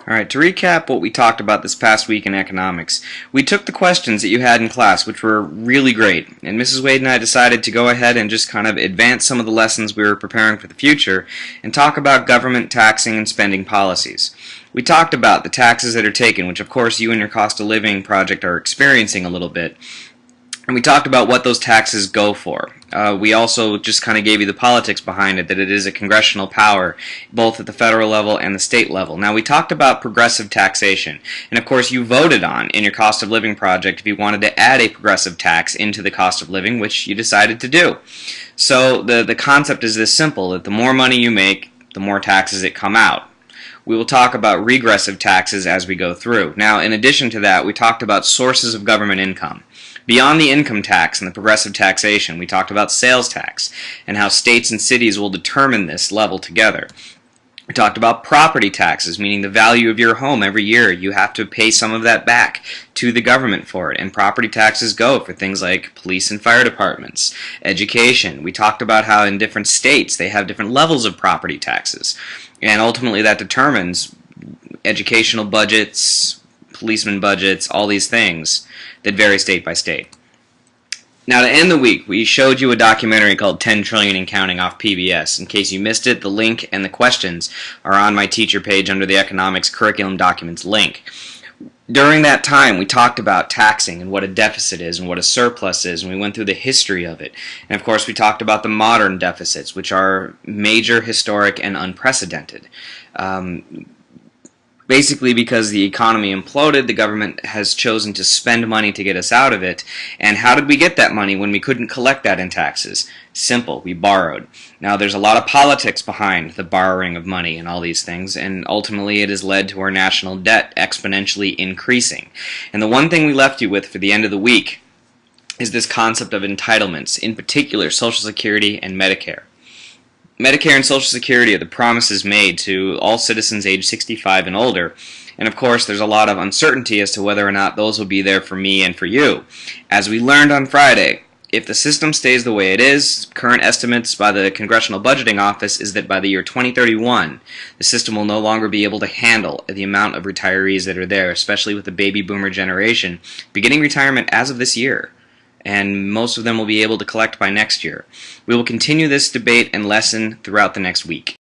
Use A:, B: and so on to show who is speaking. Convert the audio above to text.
A: Alright, to recap what we talked about this past week in economics, we took the questions that you had in class, which were really great, and Mrs. Wade and I decided to go ahead and just kind of advance some of the lessons we were preparing for the future and talk about government taxing and spending policies. We talked about the taxes that are taken, which of course you and your cost of living project are experiencing a little bit. And we talked about what those taxes go for. We also just kind of gave you the politics behind it, that it is a congressional power, both at the federal level and the state level. Now, we talked about progressive taxation. And of course, you voted on, in your cost of living project, if you wanted to add a progressive tax into the cost of living, which you decided to do. So the concept is this simple, that the more money you make, the more taxes that come out. We will talk about regressive taxes as we go through. Now, in addition to that, we talked about sources of government income. Beyond the income tax and the progressive taxation, we talked about sales tax and how states and cities will determine this level together. We talked about property taxes, meaning the value of your home every year. You have to pay some of that back to the government for it. And property taxes go for things like police and fire departments, education. We talked about how in different states they have different levels of property taxes. And ultimately that determines educational budgets, policeman budgets, all these things that vary state by state. Now, to end the week, we showed you a documentary called 10 Trillion and Counting off PBS. In case you missed it, the link and the questions are on my teacher page under the Economics Curriculum Documents link. During that time, we talked about taxing and what a deficit is and what a surplus is, and we went through the history of it. And of course, we talked about the modern deficits, which are major, historic, and unprecedented. Basically because the economy imploded, the government has chosen to spend money to get us out of it. And how did we get that money when we couldn't collect that in taxes? Simple, we borrowed. Now there's a lot of politics behind the borrowing of money and all these things, and ultimately it has led to our national debt exponentially increasing. And the one thing we left you with for the end of the week is this concept of entitlements, in particular Social Security and Medicare. Medicare and Social Security are the promises made to all citizens age 65 and older, and of course there's a lot of uncertainty as to whether or not those will be there for me and for you. As we learned on Friday, if the system stays the way it is, current estimates by the Congressional Budgeting Office is that by the year 2031, the system will no longer be able to handle the amount of retirees that are there, especially with the baby boomer generation beginning retirement as of this year. And most of them will be able to collect by next year. We will continue this debate and lesson throughout the next week.